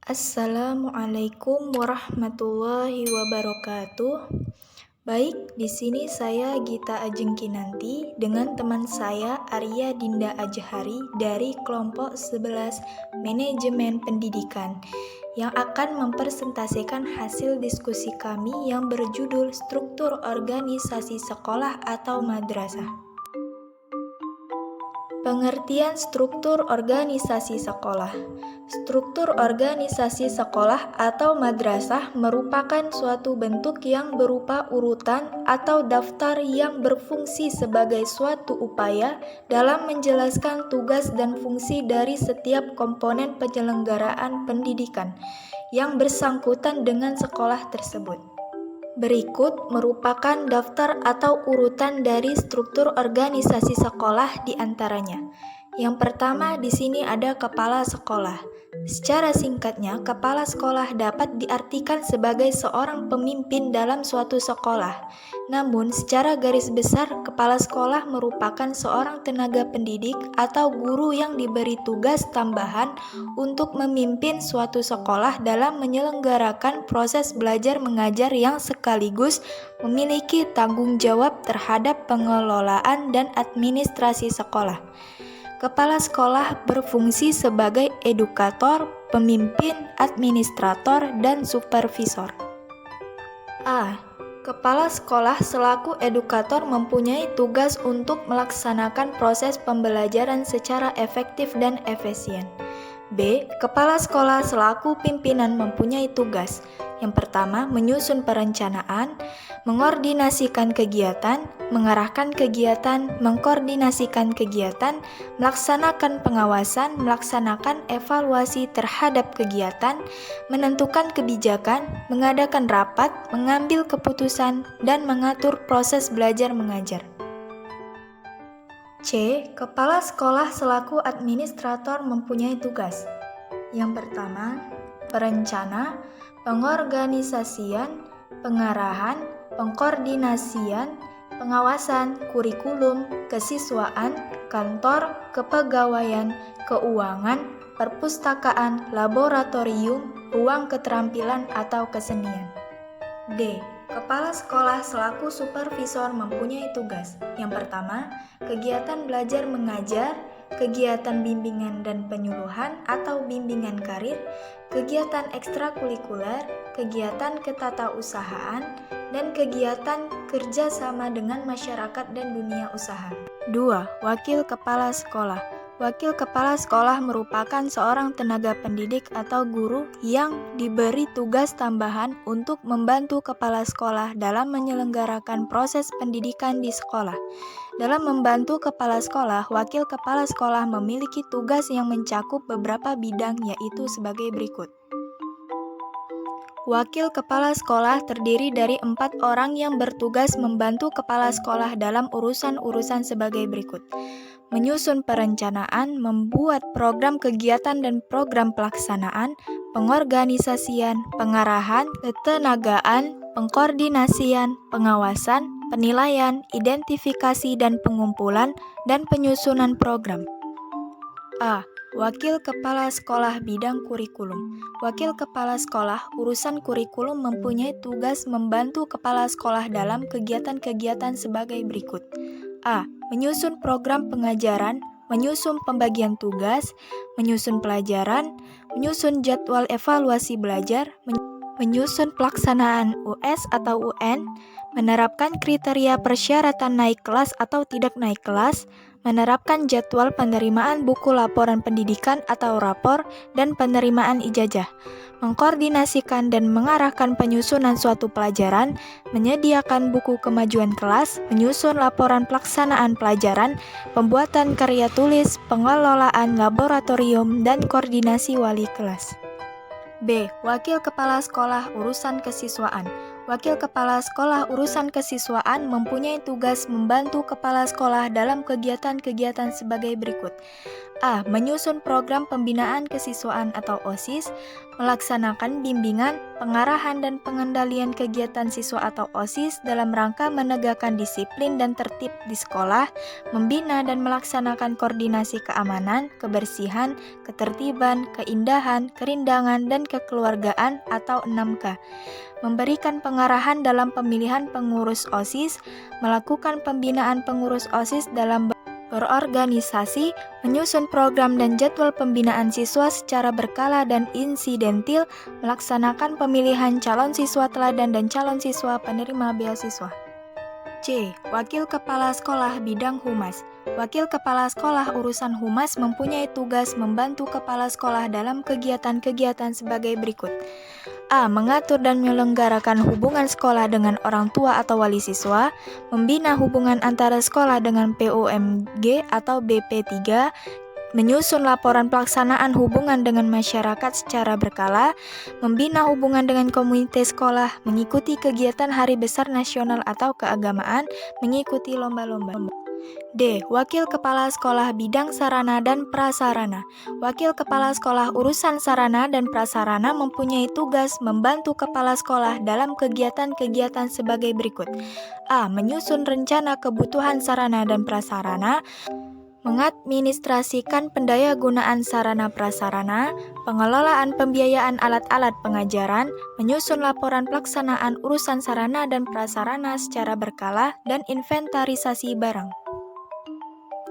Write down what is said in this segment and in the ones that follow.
Assalamualaikum warahmatullahi wabarakatuh. Baik, di sini saya Gita Ajengkinanti dengan teman saya Arya Dinda Ajhari dari kelompok 11 Manajemen Pendidikan yang akan mempresentasikan hasil diskusi kami yang berjudul Struktur Organisasi Sekolah atau Madrasah. Pengertian struktur organisasi sekolah. Struktur organisasi sekolah atau madrasah merupakan suatu bentuk yang berupa urutan atau daftar yang berfungsi sebagai suatu upaya dalam menjelaskan tugas dan fungsi dari setiap komponen penyelenggaraan pendidikan yang bersangkutan dengan sekolah tersebut. Berikut merupakan daftar atau urutan dari struktur organisasi sekolah di antaranya. Yang pertama di sini ada kepala sekolah. Secara singkatnya, kepala sekolah dapat diartikan sebagai seorang pemimpin dalam suatu sekolah. Namun, secara garis besar, kepala sekolah merupakan seorang tenaga pendidik atau guru yang diberi tugas tambahan untuk memimpin suatu sekolah dalam menyelenggarakan proses belajar mengajar yang sekaligus memiliki tanggung jawab terhadap pengelolaan dan administrasi sekolah. Kepala sekolah berfungsi sebagai edukator, pemimpin, administrator, dan supervisor. A. Kepala sekolah selaku edukator mempunyai tugas untuk melaksanakan proses pembelajaran secara efektif dan efisien. B. Kepala sekolah selaku pimpinan mempunyai tugas. Yang pertama, menyusun perencanaan, mengordinasikan kegiatan, mengarahkan kegiatan, mengkoordinasikan kegiatan, melaksanakan pengawasan, melaksanakan evaluasi terhadap kegiatan, menentukan kebijakan, mengadakan rapat, mengambil keputusan, dan mengatur proses belajar mengajar. C. Kepala sekolah selaku administrator mempunyai tugas. Yang pertama, perencana, pengorganisasian, pengarahan, pengkoordinasian, pengawasan, kurikulum, kesiswaan, kantor, kepegawaian, keuangan, perpustakaan, laboratorium, ruang keterampilan atau kesenian. D. Kepala sekolah selaku supervisor mempunyai tugas. Yang pertama, kegiatan belajar mengajar, kegiatan bimbingan dan penyuluhan atau bimbingan karir, kegiatan ekstrakurikuler, kegiatan ketatausahaan, dan kegiatan kerja sama dengan masyarakat dan dunia usaha. 2. Wakil kepala sekolah. Wakil kepala sekolah merupakan seorang tenaga pendidik atau guru yang diberi tugas tambahan untuk membantu kepala sekolah dalam menyelenggarakan proses pendidikan di sekolah. Dalam membantu kepala sekolah, wakil kepala sekolah memiliki tugas yang mencakup beberapa bidang, yaitu sebagai berikut. Wakil kepala sekolah terdiri dari 4 orang yang bertugas membantu kepala sekolah dalam urusan-urusan sebagai berikut. Menyusun perencanaan, membuat program kegiatan dan program pelaksanaan, pengorganisasian, pengarahan, ketenagaan, pengkoordinasian, pengawasan, penilaian, identifikasi dan pengumpulan, dan penyusunan program. A. Wakil Kepala Sekolah Bidang Kurikulum. Wakil Kepala Sekolah urusan kurikulum mempunyai tugas membantu Kepala Sekolah dalam kegiatan-kegiatan sebagai berikut. A. Menyusun program pengajaran, menyusun pembagian tugas, menyusun pelajaran, menyusun jadwal evaluasi belajar, menyusun pelaksanaan US atau UN, menerapkan kriteria persyaratan naik kelas atau tidak naik kelas, menerapkan jadwal penerimaan buku laporan pendidikan atau rapor dan penerimaan ijazah, mengkoordinasikan dan mengarahkan penyusunan suatu pelajaran, menyediakan buku kemajuan kelas, menyusun laporan pelaksanaan pelajaran, pembuatan karya tulis, pengelolaan laboratorium, dan koordinasi wali kelas. B. Wakil Kepala Sekolah Urusan Kesiswaan. Wakil Kepala Sekolah Urusan Kesiswaan mempunyai tugas membantu Kepala Sekolah dalam kegiatan-kegiatan sebagai berikut. A. Menyusun program pembinaan kesiswaan atau OSIS, melaksanakan bimbingan, pengarahan dan pengendalian kegiatan siswa atau OSIS dalam rangka menegakkan disiplin dan tertib di sekolah, membina dan melaksanakan koordinasi keamanan, kebersihan, ketertiban, keindahan, kerindangan, dan kekeluargaan atau 6K. Memberikan pengarahan dalam pemilihan pengurus OSIS, melakukan pembinaan pengurus OSIS dalam berorganisasi, menyusun program dan jadwal pembinaan siswa secara berkala dan insidentil, melaksanakan pemilihan calon siswa teladan dan calon siswa penerima beasiswa. C. Wakil Kepala Sekolah Bidang Humas. Wakil Kepala Sekolah urusan humas mempunyai tugas membantu Kepala Sekolah dalam kegiatan-kegiatan sebagai berikut. A. Mengatur dan menyelenggarakan hubungan sekolah dengan orang tua atau wali siswa, membina hubungan antara sekolah dengan POMG atau BP3, menyusun laporan pelaksanaan hubungan dengan masyarakat secara berkala, membina hubungan dengan komunitas sekolah, mengikuti kegiatan hari besar nasional atau keagamaan, mengikuti lomba-lomba. D. Wakil Kepala Sekolah Bidang Sarana dan Prasarana. Wakil Kepala Sekolah urusan sarana dan prasarana mempunyai tugas membantu Kepala Sekolah dalam kegiatan-kegiatan sebagai berikut. A. Menyusun rencana kebutuhan sarana dan prasarana, mengadministrasikan pendayagunaan sarana prasarana, pengelolaan pembiayaan alat-alat pengajaran, menyusun laporan pelaksanaan urusan sarana dan prasarana secara berkala, dan inventarisasi barang.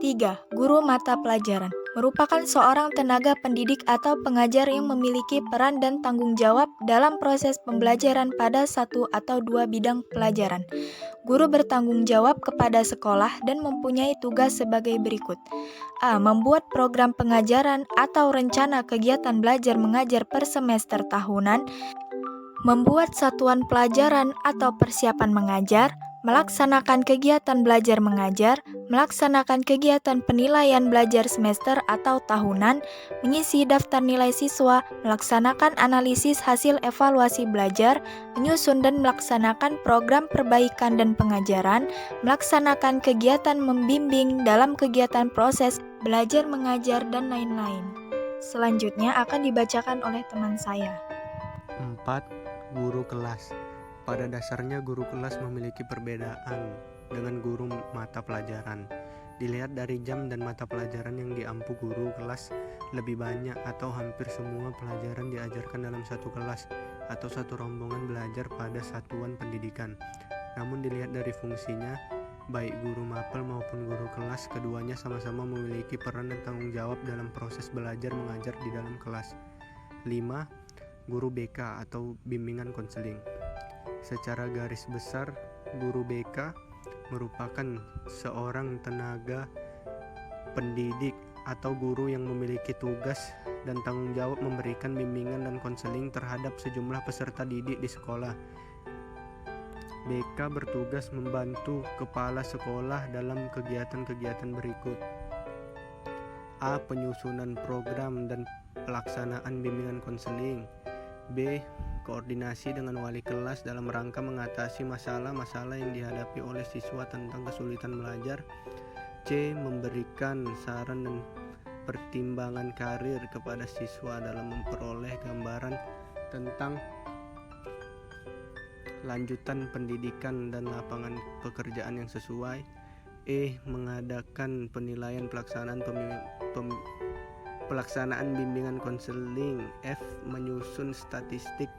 3. Guru mata pelajaran merupakan seorang tenaga pendidik atau pengajar yang memiliki peran dan tanggung jawab dalam proses pembelajaran pada satu atau dua bidang pelajaran. Guru bertanggung jawab kepada sekolah dan mempunyai tugas sebagai berikut. A. Membuat program pengajaran atau rencana kegiatan belajar mengajar per semester tahunan, membuat satuan pelajaran atau persiapan mengajar, melaksanakan kegiatan belajar mengajar, melaksanakan kegiatan penilaian belajar semester atau tahunan, mengisi daftar nilai siswa, melaksanakan analisis hasil evaluasi belajar, menyusun dan melaksanakan program perbaikan dan pengajaran, melaksanakan kegiatan membimbing dalam kegiatan proses belajar mengajar, dan lain-lain. Selanjutnya akan dibacakan oleh teman saya. 4. Guru kelas. Pada dasarnya guru kelas memiliki perbedaan dengan guru mata pelajaran. Dilihat dari jam dan mata pelajaran yang diampu guru kelas, lebih banyak atau hampir semua pelajaran diajarkan dalam satu kelas atau satu rombongan belajar pada satuan pendidikan. Namun dilihat dari fungsinya, baik guru mapel maupun guru kelas, keduanya sama-sama memiliki peran dan tanggung jawab dalam proses belajar mengajar di dalam kelas. 5. Guru BK atau bimbingan konseling. Secara garis besar, guru BK merupakan seorang tenaga pendidik atau guru yang memiliki tugas dan tanggung jawab memberikan bimbingan dan konseling terhadap sejumlah peserta didik di sekolah. BK bertugas membantu kepala sekolah dalam kegiatan-kegiatan berikut. A. Penyusunan program dan pelaksanaan bimbingan konseling. B. Koordinasi dengan wali kelas dalam rangka mengatasi masalah-masalah yang dihadapi oleh siswa tentang kesulitan belajar. C. Memberikan saran dan pertimbangan karir kepada siswa dalam memperoleh gambaran tentang lanjutan pendidikan dan lapangan pekerjaan yang sesuai. E. Mengadakan penilaian pelaksanaan bimbingan konseling. F. Menyusun statistik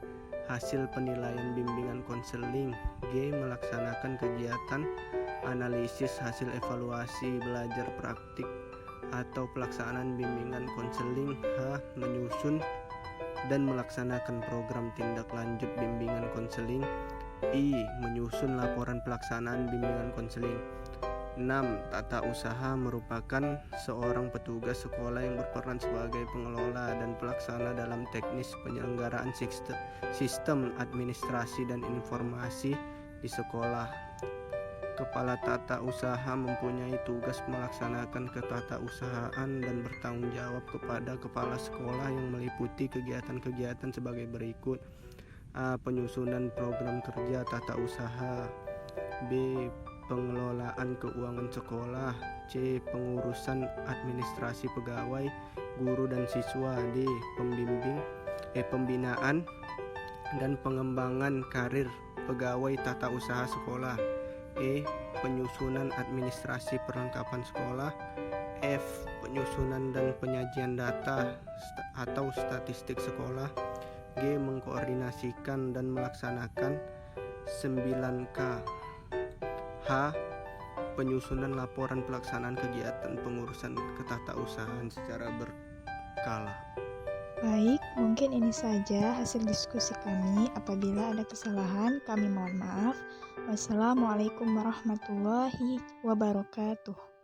hasil penilaian bimbingan konseling. G. Melaksanakan kegiatan analisis hasil evaluasi belajar praktik atau pelaksanaan bimbingan konseling. H. Menyusun dan melaksanakan program tindak lanjut bimbingan konseling. I. Menyusun laporan pelaksanaan bimbingan konseling. 6. Tata usaha merupakan seorang petugas sekolah yang berperan sebagai pengelola dan pelaksana dalam teknis penyelenggaraan sistem administrasi dan informasi di sekolah. Kepala tata usaha mempunyai tugas melaksanakan ketatausahaan dan bertanggung jawab kepada kepala sekolah yang meliputi kegiatan-kegiatan sebagai berikut. A. Penyusunan program kerja tata usaha. B. pengelolaan keuangan sekolah. C. Pengurusan administrasi pegawai, guru dan siswa. D. Pembinaan dan pengembangan karir pegawai tata usaha sekolah. E. Penyusunan administrasi perlengkapan sekolah. F. Penyusunan dan penyajian data atau statistik sekolah. G. Mengkoordinasikan dan melaksanakan 9K. H. Penyusunan laporan pelaksanaan kegiatan pengurusan ketatausahaan secara berkala. Baik, mungkin ini saja hasil diskusi kami. Apabila ada kesalahan, kami mohon maaf. Wassalamualaikum warahmatullahi wabarakatuh.